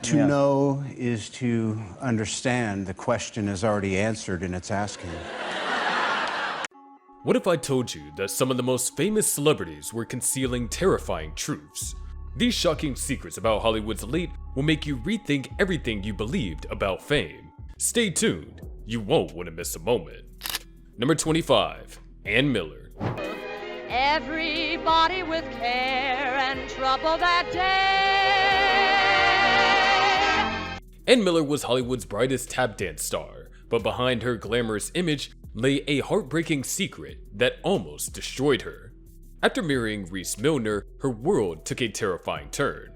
To know is to understand. The question is already answered in its asking. What if I told you that some of the most famous celebrities were concealing terrifying truths? These shocking secrets about Hollywood's elite will make you rethink everything you believed about fame. Stay tuned, you won't want to miss a moment. Number 25, Ann Miller. Everybody with care and trouble that day. Ann Miller was Hollywood's brightest tap dance star, but behind her glamorous image lay a heartbreaking secret that almost destroyed her. After marrying Reese Milner, her world took a terrifying turn.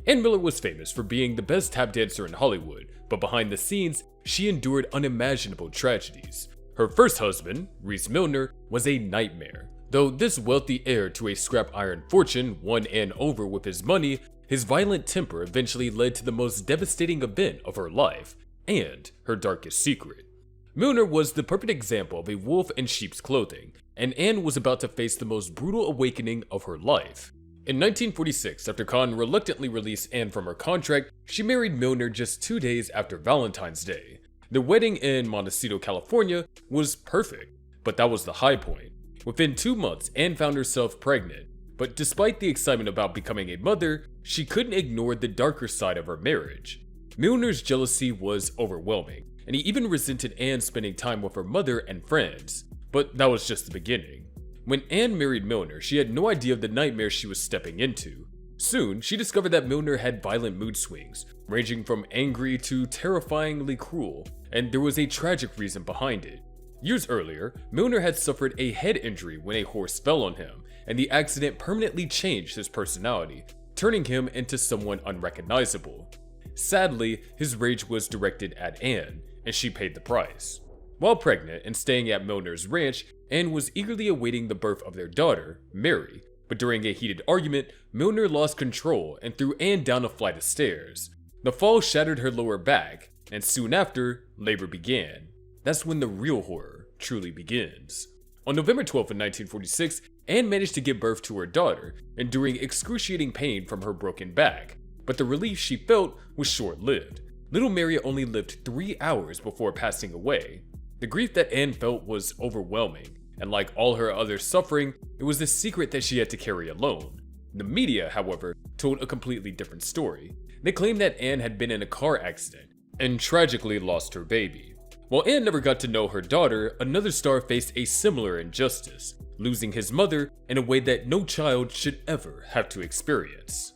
Ann Miller was famous for being the best tap dancer in Hollywood, but behind the scenes, she endured unimaginable tragedies. Her first husband, Reese Milner, was a nightmare. Though this wealthy heir to a scrap iron fortune won Ann over with his money, his violent temper eventually led to the most devastating event of her life, and her darkest secret. Milner was the perfect example of a wolf in sheep's clothing, and Ann was about to face the most brutal awakening of her life. In 1946, after Kane reluctantly released Ann from her contract, she married Milner just 2 days after Valentine's Day. Their wedding in Montecito, California was perfect, but that was the high point. Within 2 months, Ann found herself pregnant, but despite the excitement about becoming a mother, she couldn't ignore the darker side of her marriage. Milner's jealousy was overwhelming, and he even resented Ann spending time with her mother and friends. But that was just the beginning. When Ann married Milner, she had no idea of the nightmare she was stepping into. Soon, she discovered that Milner had violent mood swings, ranging from angry to terrifyingly cruel, and there was a tragic reason behind it. Years earlier, Milner had suffered a head injury when a horse fell on him, and the accident permanently changed his personality, turning him into someone unrecognizable. Sadly, his rage was directed at Ann, and she paid the price. While pregnant and staying at Milner's ranch, Ann was eagerly awaiting the birth of their daughter, Mary, but during a heated argument, Milner lost control and threw Ann down a flight of stairs. The fall shattered her lower back, and soon after, labor began. That's when the real horror truly begins. On November 12, 1946, Ann managed to give birth to her daughter, enduring excruciating pain from her broken back, but the relief she felt was short-lived. Little Mary only lived 3 hours before passing away. The grief that Ann felt was overwhelming, and like all her other suffering, it was a secret that she had to carry alone. The media, however, told a completely different story. They claimed that Ann had been in a car accident and tragically lost her baby. While Ann never got to know her daughter, another star faced a similar injustice, losing his mother in a way that no child should ever have to experience.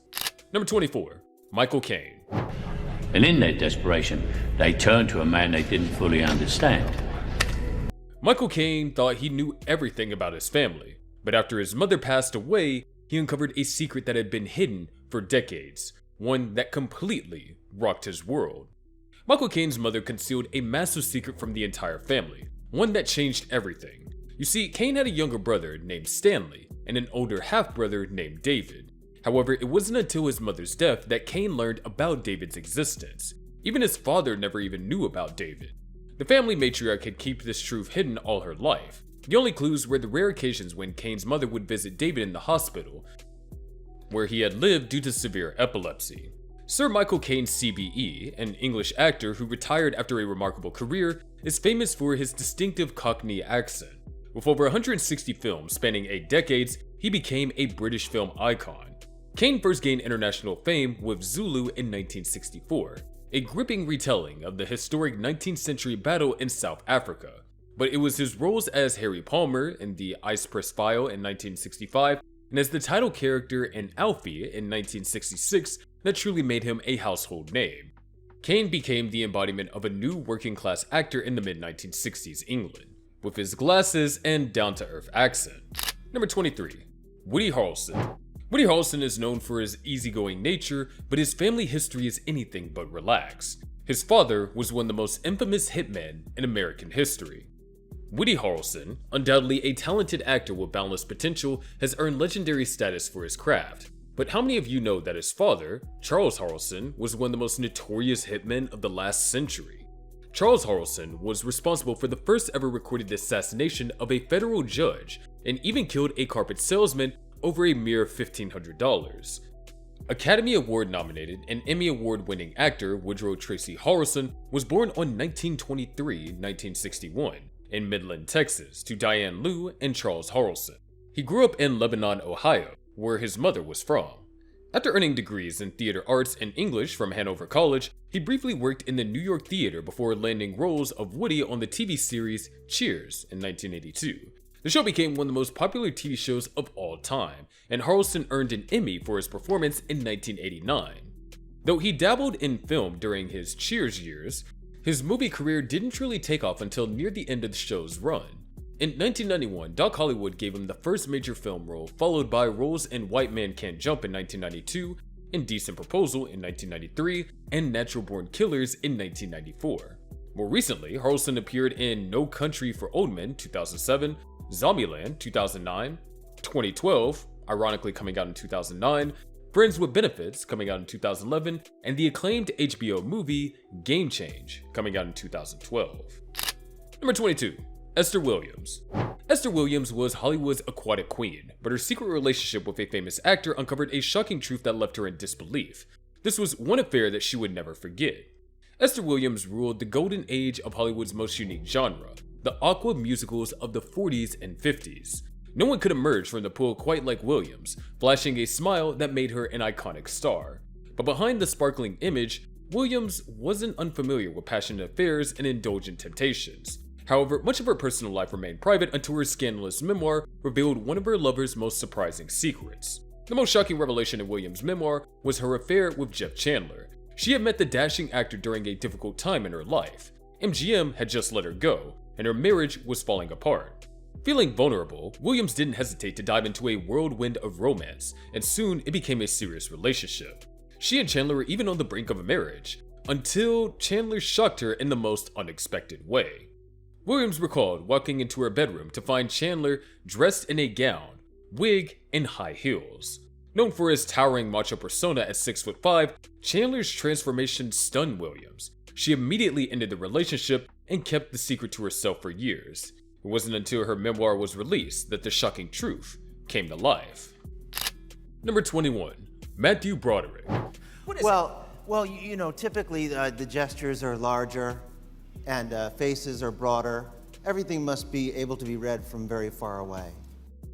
Number 24, Michael Caine. And in their desperation, they turned to a man they didn't fully understand. Michael Caine thought he knew everything about his family, but after his mother passed away, he uncovered a secret that had been hidden for decades, one that completely rocked his world. Michael Caine's mother concealed a massive secret from the entire family, one that changed everything. You see, Caine had a younger brother named Stanley and an older half-brother named David. However, it wasn't until his mother's death that Caine learned about David's existence. Even his father never even knew about David. The family matriarch had kept this truth hidden all her life. The only clues were the rare occasions when Caine's mother would visit David in the hospital, where he had lived due to severe epilepsy. Sir Michael Caine CBE, an English actor who retired after a remarkable career, is famous for his distinctive Cockney accent. With over 160 films spanning 8 decades, he became a British film icon. Caine first gained international fame with Zulu in 1964, a gripping retelling of the historic 19th century battle in South Africa. But it was his roles as Harry Palmer in The Ice Press File in 1965 and as the title character in Alfie in 1966 that truly made him a household name. Caine became the embodiment of a new working-class actor in the mid-1960s England, with his glasses and down-to-earth accent. Number 23, Woody Harrelson. Woody Harrelson is known for his easygoing nature, but his family history is anything but relaxed. His father was one of the most infamous hitmen in American history. Woody Harrelson, undoubtedly a talented actor with boundless potential, has earned legendary status for his craft. But how many of you know that his father, Charles Harrelson, was one of the most notorious hitmen of the last century? Charles Harrelson was responsible for the first ever recorded assassination of a federal judge and even killed a carpet salesman over a mere $1,500. Academy Award nominated and Emmy Award winning actor Woodrow Tracy Harrelson was born on 1961 in Midland, Texas, to Diane Lou and Charles Harrelson. He grew up in Lebanon, Ohio, where his mother was from. After earning degrees in theater arts and English from Hanover College, he briefly worked in the New York theater before landing roles of Woody on the TV series Cheers in 1982. The show became one of the most popular TV shows of all time, and Harrelson earned an Emmy for his performance in 1989. Though he dabbled in film during his Cheers years, his movie career didn't truly take off until near the end of the show's run. In 1991, Doc Hollywood gave him the first major film role, followed by roles in White Man Can't Jump in 1992, Indecent Proposal in 1993, and Natural Born Killers in 1994. More recently, Harrelson appeared in No Country for Old Men 2007, Zombieland 2009, 2012, ironically coming out in 2009, Friends with Benefits coming out in 2011, and the acclaimed HBO movie Game Change coming out in 2012. Number 22. Esther Williams. Esther Williams was Hollywood's aquatic queen, but her secret relationship with a famous actor uncovered a shocking truth that left her in disbelief. This was one affair that she would never forget. Esther Williams ruled the golden age of Hollywood's most unique genre, the aqua musicals of the 40s and 50s. No one could emerge from the pool quite like Williams, flashing a smile that made her an iconic star. But behind the sparkling image, Williams wasn't unfamiliar with passionate affairs and indulgent temptations. However, much of her personal life remained private until her scandalous memoir revealed one of her lover's most surprising secrets. The most shocking revelation in Williams' memoir was her affair with Jeff Chandler. She had met the dashing actor during a difficult time in her life. MGM had just let her go, and her marriage was falling apart. Feeling vulnerable, Williams didn't hesitate to dive into a whirlwind of romance, and soon it became a serious relationship. She and Chandler were even on the brink of a marriage, until Chandler shocked her in the most unexpected way. Williams recalled walking into her bedroom to find Chandler dressed in a gown, wig, and high heels. Known for his towering macho persona at 6'5", Chandler's transformation stunned Williams. She immediately ended the relationship and kept the secret to herself for years. It wasn't until her memoir was released that the shocking truth came to life. Number 21. Matthew Broderick. Well, you know, typically the gestures are larger and faces are broader. Everything must be able to be read from very far away.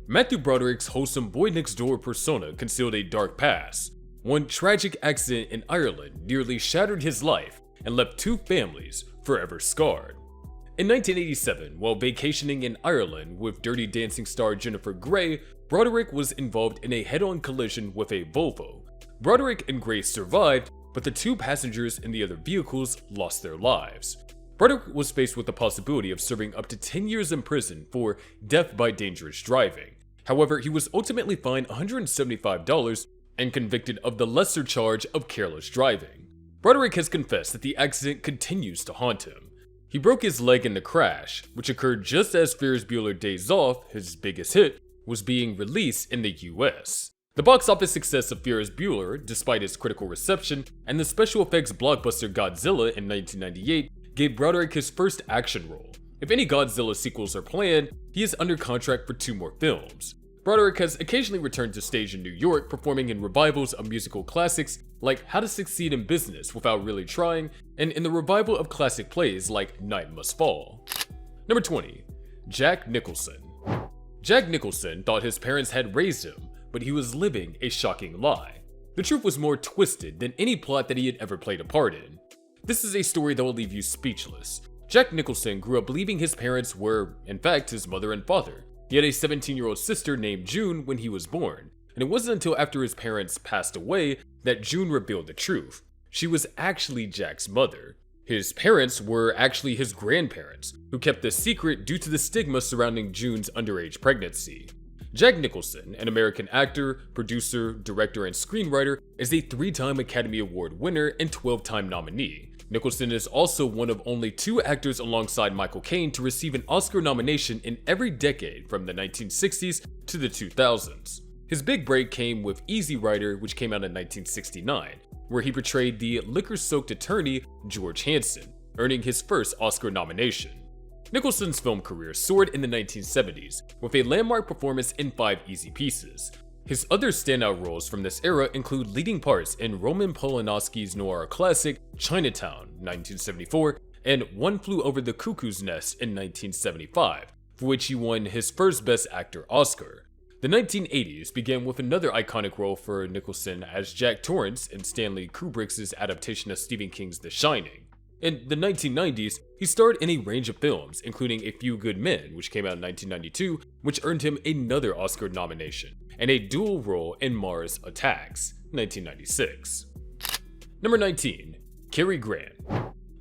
Matthew Broderick's wholesome boy-next-door persona concealed a dark past. One tragic accident in Ireland nearly shattered his life and left two families forever scarred. In 1987, while vacationing in Ireland with Dirty Dancing star Jennifer Grey, Broderick was involved in a head-on collision with a Volvo. Broderick and Grey survived, but the two passengers in the other vehicles lost their lives. Broderick was faced with the possibility of serving up to 10 years in prison for death by dangerous driving. However, he was ultimately fined $175 and convicted of the lesser charge of careless driving. Broderick has confessed that the accident continues to haunt him. He broke his leg in the crash, which occurred just as Ferris Bueller Days Off, his biggest hit, was being released in the US. The box office success of Ferris Bueller, despite its critical reception, and the special effects blockbuster Godzilla in 1998 gave Broderick his first action role. If any Godzilla sequels are planned, he is under contract for 2 more films. Broderick has occasionally returned to stage in New York, performing in revivals of musical classics like How to Succeed in Business Without Really Trying, and in the revival of classic plays like Night Must Fall. Number 20. Jack Nicholson. Jack Nicholson thought his parents had raised him, but he was living a shocking lie. The truth was more twisted than any plot that he had ever played a part in. This is a story that will leave you speechless. Jack Nicholson grew up believing his parents were, in fact, his mother and father. He had a 17-year-old sister named June when he was born, and it wasn't until after his parents passed away that June revealed the truth. She was actually Jack's mother. His parents were actually his grandparents, who kept the secret due to the stigma surrounding June's underage pregnancy. Jack Nicholson, an American actor, producer, director, and screenwriter, is a 3-time Academy Award winner and 12-time nominee. Nicholson is also one of only 2 actors alongside Michael Caine to receive an Oscar nomination in every decade from the 1960s to the 2000s. His big break came with Easy Rider, which came out in 1969, where he portrayed the liquor-soaked attorney George Hanson, earning his first Oscar nomination. Nicholson's film career soared in the 1970s with a landmark performance in 5 Easy Pieces. His other standout roles from this era include leading parts in Roman Polanski's noir classic Chinatown, 1974, and One Flew Over the Cuckoo's Nest in 1975, for which he won his first Best Actor Oscar. The 1980s began with another iconic role for Nicholson as Jack Torrance in Stanley Kubrick's adaptation of Stephen King's The Shining. In the 1990s, he starred in a range of films, including A Few Good Men, which came out in 1992, which earned him another Oscar nomination, and a dual role in Mars Attacks, 1996. Number 19. Carrie Grant.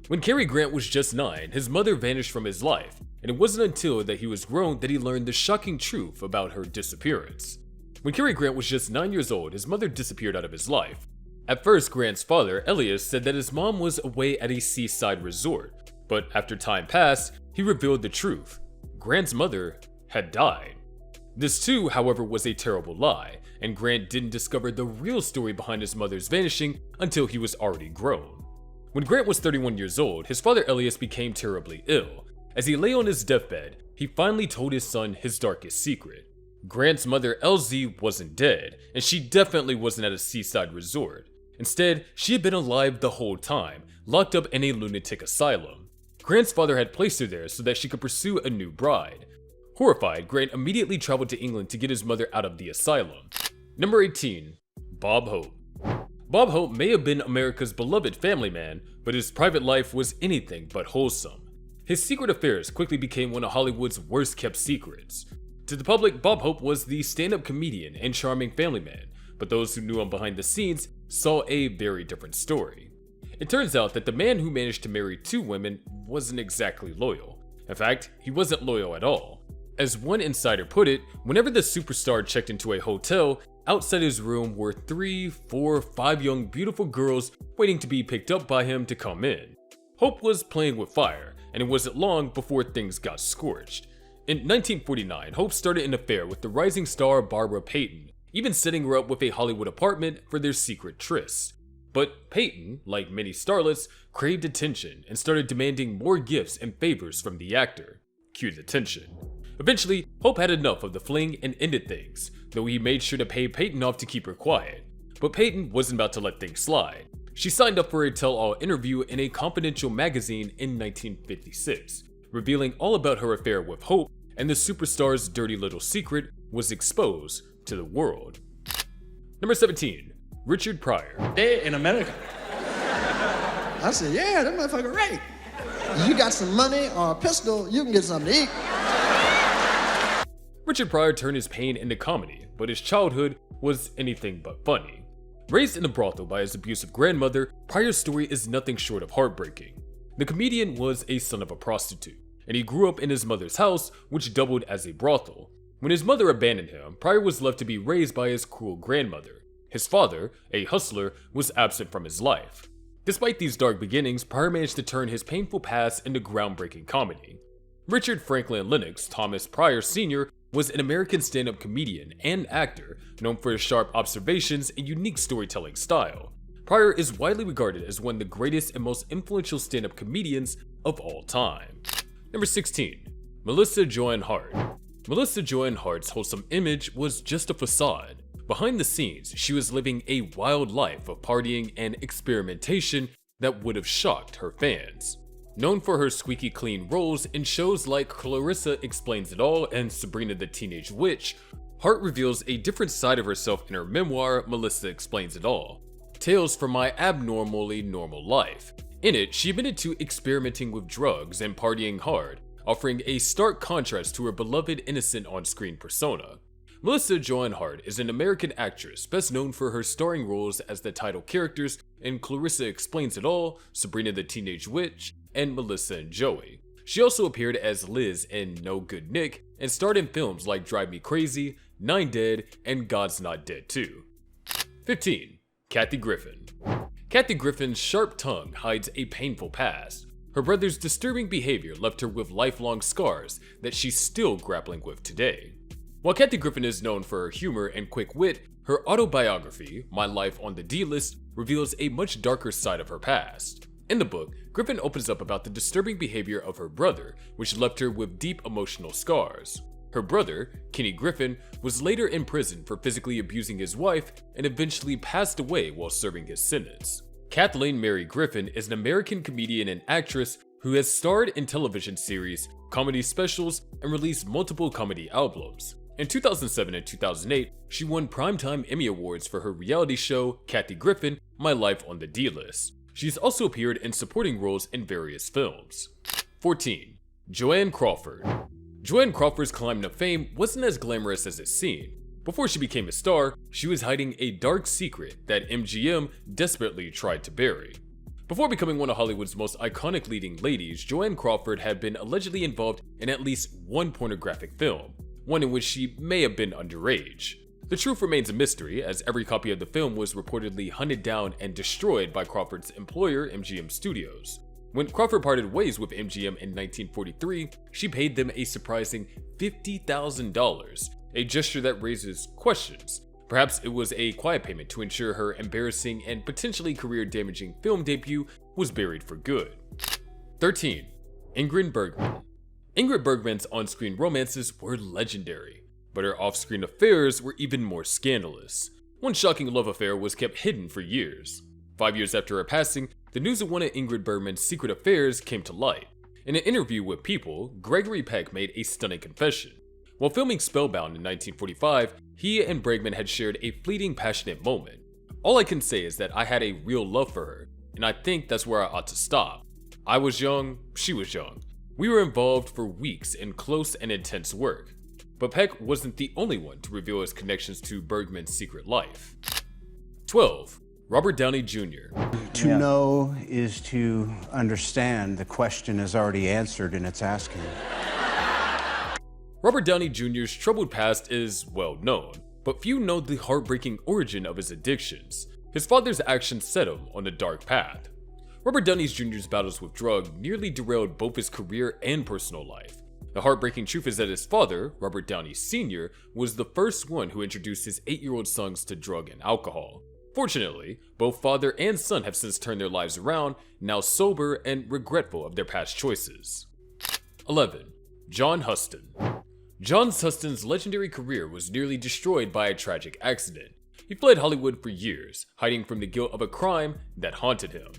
When Carrie Grant was just 9, his mother vanished from his life, and it wasn't until that he was grown that he learned the shocking truth about her disappearance. When Carrie Grant was just 9 years old, his mother disappeared out of his life. At first, Grant's father, Elias, said that his mom was away at a seaside resort, but after time passed, he revealed the truth. Grant's mother had died. This too, however, was a terrible lie, and Grant didn't discover the real story behind his mother's vanishing until he was already grown. When Grant was 31 years old, his father Elias became terribly ill. As he lay on his deathbed, he finally told his son his darkest secret. Grant's mother LZ wasn't dead, and she definitely wasn't at a seaside resort. Instead, she had been alive the whole time, locked up in a lunatic asylum. Grant's father had placed her there so that she could pursue a new bride. Horrified, Grant immediately traveled to England to get his mother out of the asylum. Number 18. Bob Hope. Bob Hope may have been America's beloved family man, but his private life was anything but wholesome. His secret affairs quickly became one of Hollywood's worst-kept secrets. To the public, Bob Hope was the stand-up comedian and charming family man, but those who knew him behind the scenes saw a very different story. It turns out that the man who managed to marry 2 women wasn't exactly loyal. In fact, he wasn't loyal at all. As one insider put it, whenever the superstar checked into a hotel, outside his room were 3, 4, 5 young beautiful girls waiting to be picked up by him to come in. Hope was playing with fire, and it wasn't long before things got scorched. In 1949, Hope started an affair with the rising star Barbara Payton, even setting her up with a Hollywood apartment for their secret tryst. But Payton, like many starlets, craved attention and started demanding more gifts and favors from the actor. Cue the tension. Eventually, Hope had enough of the fling and ended things, though he made sure to pay Payton off to keep her quiet. But Payton wasn't about to let things slide. She signed up for a tell-all interview in a confidential magazine in 1956, revealing all about her affair with Hope, and the superstar's dirty little secret was exposed to the world. Number 17. Richard Pryor. Day in America. I said, yeah, that motherfucker right. You got some money or a pistol, you can get something to eat. Richard Pryor turned his pain into comedy, but his childhood was anything but funny. Raised in a brothel by his abusive grandmother, Pryor's story is nothing short of heartbreaking. The comedian was a son of a prostitute, and he grew up in his mother's house, which doubled as a brothel. When his mother abandoned him, Pryor was left to be raised by his cruel grandmother. His father, a hustler, was absent from his life. Despite these dark beginnings, Pryor managed to turn his painful past into groundbreaking comedy. Richard Franklin Lennox Thomas Pryor Sr. was an American stand-up comedian and actor known for his sharp observations and unique storytelling style. Pryor is widely regarded as one of the greatest and most influential stand-up comedians of all time. Number 16. Melissa Joan Hart. Melissa Joan Hart's wholesome image was just a facade. Behind the scenes, she was living a wild life of partying and experimentation that would have shocked her fans. Known for her squeaky clean roles in shows like Clarissa Explains It All and Sabrina the Teenage Witch, Hart reveals a different side of herself in her memoir, Melissa Explains It All, Tales from My Abnormally Normal Life. In it, she admitted to experimenting with drugs and partying hard, offering a stark contrast to her beloved innocent on-screen persona. Melissa Joan Hart is an American actress best known for her starring roles as the title characters in Clarissa Explains It All, Sabrina the Teenage Witch, and Melissa and Joey. She also appeared as Liz in No Good Nick and starred in films like Drive Me Crazy, 9 Dead, and God's Not Dead 2. 15. Kathy Griffin. Kathy Griffin's sharp tongue hides a painful past. Her brother's disturbing behavior left her with lifelong scars that she's still grappling with today. While Kathy Griffin is known for her humor and quick wit, her autobiography, My Life on the D-List, reveals a much darker side of her past. In the book, Griffin opens up about the disturbing behavior of her brother, which left her with deep emotional scars. Her brother, Kenny Griffin, was later imprisoned for physically abusing his wife and eventually passed away while serving his sentence. Kathleen Mary Griffin is an American comedian and actress who has starred in television series, comedy specials, and released multiple comedy albums. In 2007 and 2008, she won Primetime Emmy Awards for her reality show, Kathy Griffin: My Life on the D-List. She's also appeared in supporting roles in various films. 14. Joanne Crawford. Joanne Crawford's climb to fame wasn't as glamorous as it seemed. Before she became a star, she was hiding a dark secret that MGM desperately tried to bury. Before becoming one of Hollywood's most iconic leading ladies, Joanne Crawford had been allegedly involved in at least one pornographic film, one in which she may have been underage. The truth remains a mystery, as every copy of the film was reportedly hunted down and destroyed by Crawford's employer, MGM Studios. When Crawford parted ways with MGM in 1943, she paid them a surprising $50,000, a gesture that raises questions. Perhaps it was a quiet payment to ensure her embarrassing and potentially career-damaging film debut was buried for good. 13. Ingrid Bergman. Ingrid Bergman's on-screen romances were legendary, but her off-screen affairs were even more scandalous. One shocking love affair was kept hidden for years. 5 years after her passing, the news of one of Ingrid Bergman's secret affairs came to light. In an interview with People, Gregory Peck made a stunning confession. While filming Spellbound in 1945, he and Bergman had shared a fleeting passionate moment. All I can say is that I had a real love for her, and I think that's where I ought to stop. I was young, she was young. We were involved for weeks in close and intense work. But Peck wasn't the only one to reveal his connections to Bergman's secret life. 12. Robert Downey Jr. To know is to understand. The question is already answered in its asking. Robert Downey Jr.'s troubled past is well known, but few know the heartbreaking origin of his addictions. His father's actions set him on a dark path. Robert Downey Jr.'s battles with drugs nearly derailed both his career and personal life. The heartbreaking truth is that his father, Robert Downey Sr., was the first one who introduced his 8-year-old sons to drug and alcohol. Fortunately, both father and son have since turned their lives around, now sober and regretful of their past choices. 11. John Huston. John Huston's legendary career was nearly destroyed by a tragic accident. He fled Hollywood for years, hiding from the guilt of a crime that haunted him.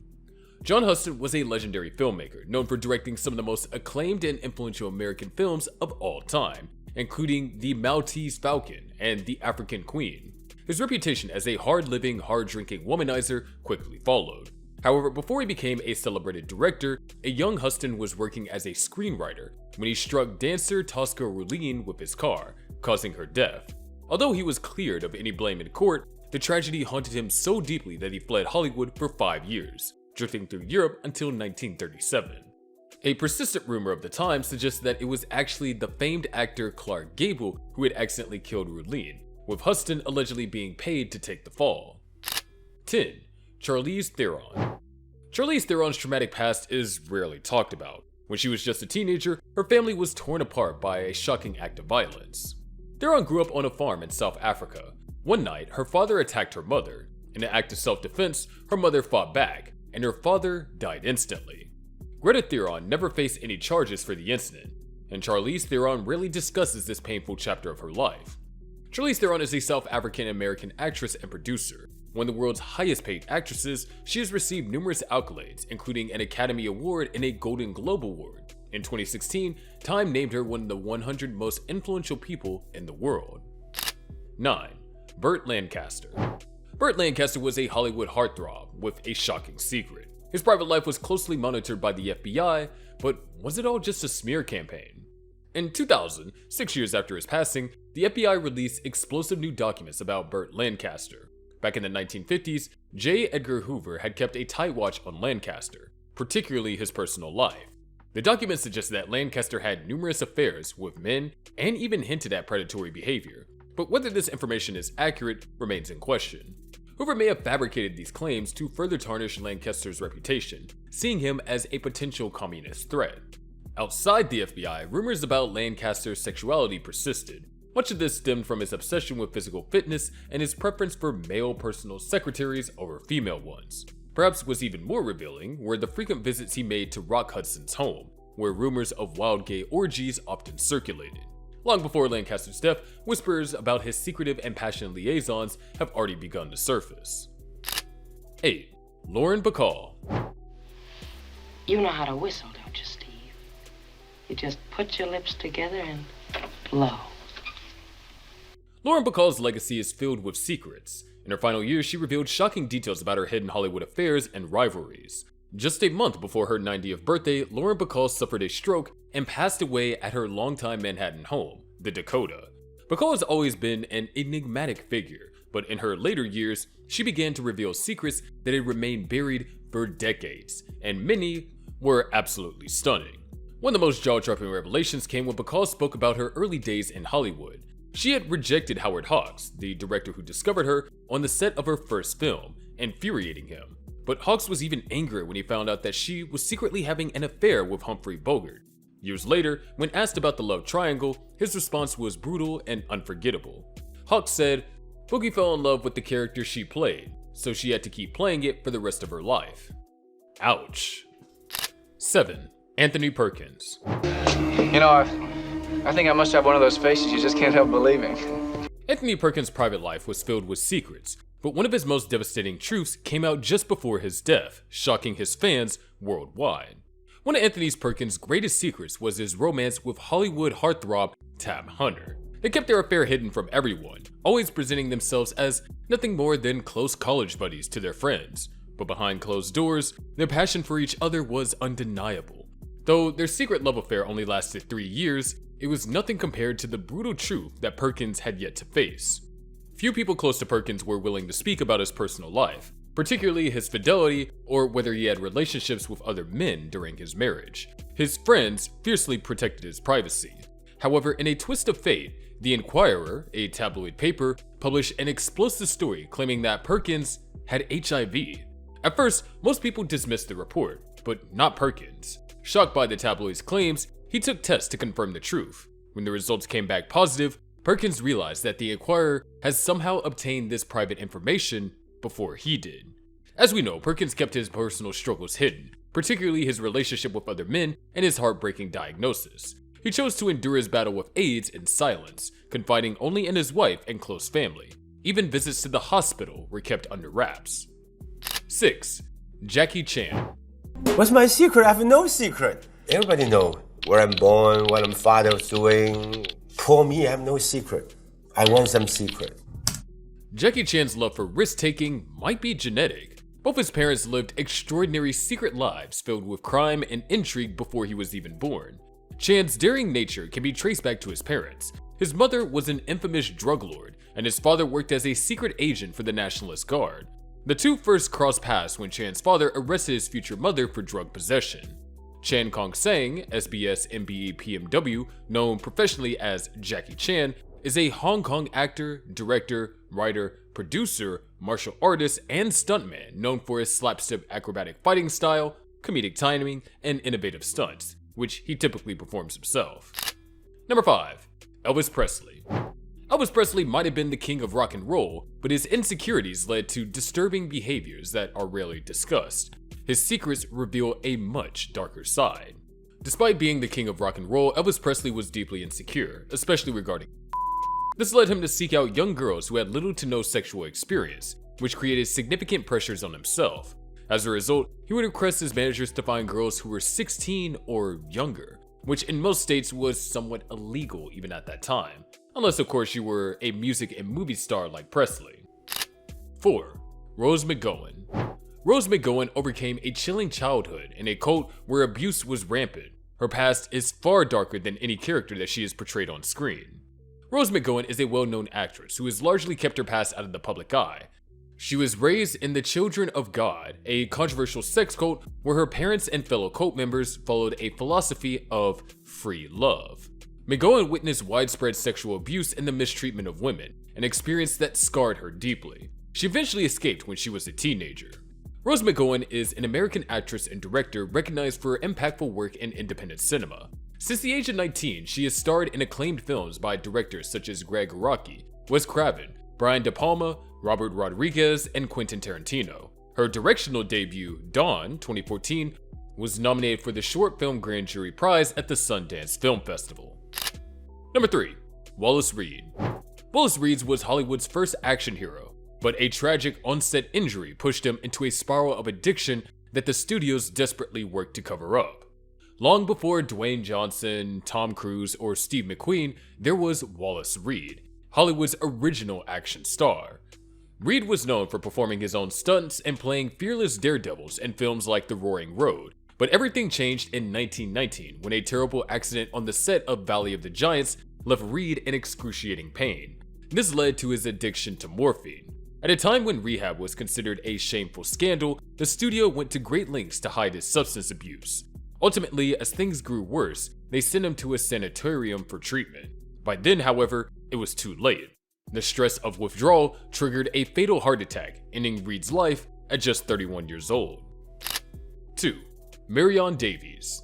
John Huston was a legendary filmmaker, known for directing some of the most acclaimed and influential American films of all time, including The Maltese Falcon and The African Queen. His reputation as a hard-living, hard-drinking womanizer quickly followed. However, before he became a celebrated director, a young Huston was working as a screenwriter when he struck dancer Tosca Rulin with his car, causing her death. Although he was cleared of any blame in court, the tragedy haunted him so deeply that he fled Hollywood for 5 years, drifting through Europe until 1937. A persistent rumor of the time suggests that it was actually the famed actor Clark Gable who had accidentally killed Rulin, with Huston allegedly being paid to take the fall. 10. Charlize Theron. Charlize Theron's traumatic past is rarely talked about. When she was just a teenager, her family was torn apart by a shocking act of violence. Theron grew up on a farm in South Africa. One night, her father attacked her mother. In an act of self-defense, her mother fought back, and her father died instantly. Greta Theron never faced any charges for the incident, and Charlize Theron rarely discusses this painful chapter of her life. Charlize Theron is a South African-American actress and producer. One of the world's highest-paid actresses, she has received numerous accolades, including an Academy Award and a Golden Globe Award. In 2016, Time named her one of the 100 most influential people in the world. 9. Bert Lancaster. Bert Lancaster was a Hollywood heartthrob with a shocking secret. His private life was closely monitored by the FBI, but was it all just a smear campaign? In 2000, 6 years after his passing, the FBI released explosive new documents about Bert Lancaster. Back in the 1950s, J. Edgar Hoover had kept a tight watch on Lancaster, particularly his personal life. The documents suggest that Lancaster had numerous affairs with men and even hinted at predatory behavior, but whether this information is accurate remains in question. Hoover may have fabricated these claims to further tarnish Lancaster's reputation, seeing him as a potential communist threat. Outside the FBI, rumors about Lancaster's sexuality persisted. Much of this stemmed from his obsession with physical fitness and his preference for male personal secretaries over female ones. Perhaps what's even more revealing were the frequent visits he made to Rock Hudson's home, where rumors of wild gay orgies often circulated. Long before Lancaster's death, whispers about his secretive and passionate liaisons have already begun to surface. 8. Lauren Bacall. You know how to whistle, don't you, Steve? You just put your lips together and blow. Lauren Bacall's legacy is filled with secrets. In her final years, she revealed shocking details about her hidden Hollywood affairs and rivalries. Just a month before her 90th birthday, Lauren Bacall suffered a stroke and passed away at her longtime Manhattan home, the Dakota. Bacall has always been an enigmatic figure, but in her later years, she began to reveal secrets that had remained buried for decades, and many were absolutely stunning. One of the most jaw-dropping revelations came when Bacall spoke about her early days in Hollywood. She had rejected Howard Hawks, the director who discovered her, on the set of her first film, infuriating him. But Hawks was even angrier when he found out that she was secretly having an affair with Humphrey Bogart. Years later, when asked about the love triangle, his response was brutal and unforgettable. Hawks said, "Boogie fell in love with the character she played, so she had to keep playing it for the rest of her life." Ouch. 7. Anthony Perkins. You know, I think I must have one of those faces you just can't help believing. Anthony Perkins' private life was filled with secrets, but one of his most devastating truths came out just before his death, shocking his fans worldwide. One of Anthony Perkins' greatest secrets was his romance with Hollywood heartthrob Tab Hunter. They kept their affair hidden from everyone, always presenting themselves as nothing more than close college buddies to their friends. But behind closed doors, their passion for each other was undeniable. Though their secret love affair only lasted 3 years, it was nothing compared to the brutal truth that Perkins had yet to face. Few people close to Perkins were willing to speak about his personal life, particularly his fidelity or whether he had relationships with other men during his marriage. His friends fiercely protected his privacy. However, in a twist of fate, The Inquirer, a tabloid paper, published an explosive story claiming that Perkins had HIV. At first, most people dismissed the report, but not Perkins. Shocked by the tabloid's claims, he took tests to confirm the truth. When the results came back positive, Perkins realized that the Inquirer has somehow obtained this private information before he did. As we know, Perkins kept his personal struggles hidden, particularly his relationship with other men and his heartbreaking diagnosis. He chose to endure his battle with AIDS in silence, confiding only in his wife and close family. Even visits to the hospital were kept under wraps. 6. Jackie Chan. What's my secret? I have no secret. Everybody know where I'm born, what my father was doing. Poor me, I have no secret. I want some secret. Jackie Chan's love for risk-taking might be genetic. Both his parents lived extraordinary secret lives filled with crime and intrigue before he was even born. Chan's daring nature can be traced back to his parents. His mother was an infamous drug lord, and his father worked as a secret agent for the Nationalist Guard. The two first crossed paths when Chan's father arrested his future mother for drug possession. Chan Kong Sang, SBS MBE PMW, known professionally as Jackie Chan, is a Hong Kong actor, director, writer, producer, martial artist, and stuntman known for his slapstick acrobatic fighting style, comedic timing, and innovative stunts, which he typically performs himself. Number 5. Elvis Presley. Elvis Presley might have been the king of rock and roll, but his insecurities led to disturbing behaviors that are rarely discussed. His secrets reveal a much darker side. Despite being the king of rock and roll, Elvis Presley was deeply insecure, especially regarding This led him to seek out young girls who had little to no sexual experience, which created significant pressures on himself. As a result, he would request his managers to find girls who were 16 or younger, which in most states was somewhat illegal even at that time, unless of course you were a music and movie star like Presley. 4. Rose McGowan. Rose McGowan overcame a chilling childhood in a cult where abuse was rampant. Her past is far darker than any character that she has portrayed on screen. Rose McGowan is a well-known actress who has largely kept her past out of the public eye. She was raised in the Children of God, a controversial sex cult where her parents and fellow cult members followed a philosophy of free love. McGowan witnessed widespread sexual abuse and the mistreatment of women, an experience that scarred her deeply. She eventually escaped when she was a teenager. Rose McGowan is an American actress and director recognized for her impactful work in independent cinema. Since the age of 19, she has starred in acclaimed films by directors such as Greg Araki, Wes Craven, Brian De Palma, Robert Rodriguez, and Quentin Tarantino. Her directional debut, Dawn, 2014, was nominated for the Short Film Grand Jury Prize at the Sundance Film Festival. Number 3. Wallace Reed. Wallace Reed was Hollywood's first action hero, but a tragic on-set injury pushed him into a spiral of addiction that the studios desperately worked to cover up. Long before Dwayne Johnson, Tom Cruise, or Steve McQueen, there was Wallace Reed, Hollywood's original action star. Reed was known for performing his own stunts and playing fearless daredevils in films like The Roaring Road, but everything changed in 1919 when a terrible accident on the set of Valley of the Giants left Reed in excruciating pain. This led to his addiction to morphine. At a time when rehab was considered a shameful scandal, the studio went to great lengths to hide his substance abuse. Ultimately, as things grew worse, they sent him to a sanatorium for treatment. By then, however, it was too late. The stress of withdrawal triggered a fatal heart attack, ending Reed's life at just 31 years old. 2. Marion Davies.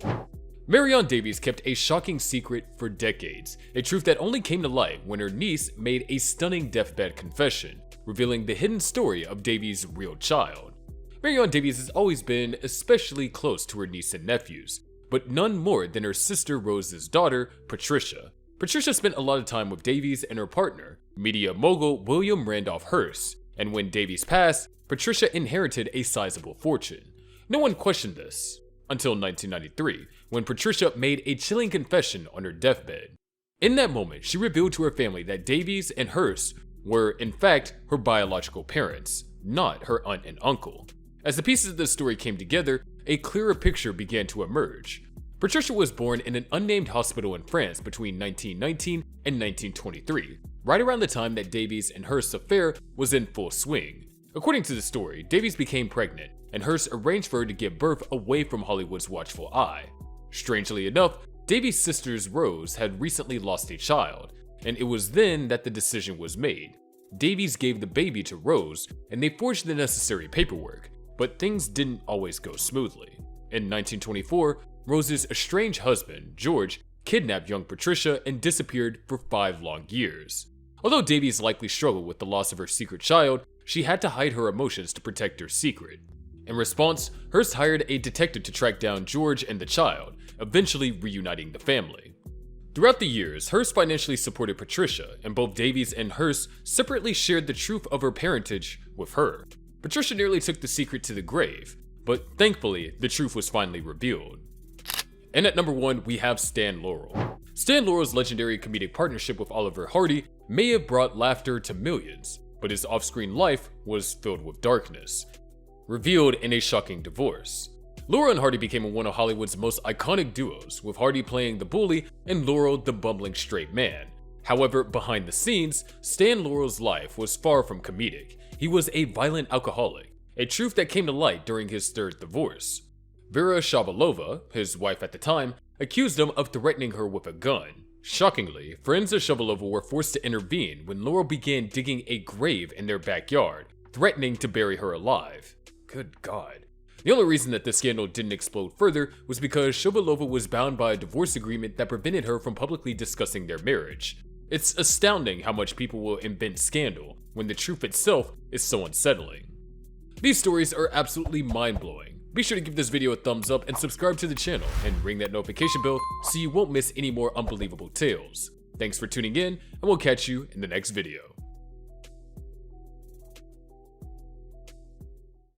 Marion Davies kept a shocking secret for decades, a truth that only came to light when her niece made a stunning deathbed confession, revealing the hidden story of Davies' real child. Marion Davies has always been especially close to her niece and nephews, but none more than her sister Rose's daughter, Patricia. Patricia spent a lot of time with Davies and her partner, media mogul William Randolph Hearst, and when Davies passed, Patricia inherited a sizable fortune. No one questioned this, until 1993, when Patricia made a chilling confession on her deathbed. In that moment, she revealed to her family that Davies and Hearst were, in fact, her biological parents, not her aunt and uncle. As the pieces of the story came together, a clearer picture began to emerge. Patricia was born in an unnamed hospital in France between 1919 and 1923, right around the time that Davies and Hearst's affair was in full swing. According to the story, Davies became pregnant, and Hearst arranged for her to give birth away from Hollywood's watchful eye. Strangely enough, Davies' sisters Rose had recently lost a child, and it was then that the decision was made. Davies gave the baby to Rose, and they forged the necessary paperwork, but things didn't always go smoothly. In 1924, Rose's estranged husband, George, kidnapped young Patricia and disappeared for 5 long years. Although Davies likely struggled with the loss of her secret child, she had to hide her emotions to protect her secret. In response, Hearst hired a detective to track down George and the child, eventually reuniting the family. Throughout the years, Hearst financially supported Patricia, and both Davies and Hearst separately shared the truth of her parentage with her. Patricia nearly took the secret to the grave, but thankfully, the truth was finally revealed. And at number 1, we have Stan Laurel. Stan Laurel's legendary comedic partnership with Oliver Hardy may have brought laughter to millions, but his off-screen life was filled with darkness, revealed in a shocking divorce. Laurel and Hardy became one of Hollywood's most iconic duos, with Hardy playing the bully and Laurel the bumbling straight man. However, behind the scenes, Stan Laurel's life was far from comedic. He was a violent alcoholic, a truth that came to light during his third divorce. Vera Shabalova, his wife at the time, accused him of threatening her with a gun. Shockingly, friends of Shabalova were forced to intervene when Laurel began digging a grave in their backyard, threatening to bury her alive. Good God. The only reason that this scandal didn't explode further was because Shabalova was bound by a divorce agreement that prevented her from publicly discussing their marriage. It's astounding how much people will invent scandal when the truth itself is so unsettling. These stories are absolutely mind-blowing. Be sure to give this video a thumbs up and subscribe to the channel and ring that notification bell so you won't miss any more unbelievable tales. Thanks for tuning in, and we'll catch you in the next video.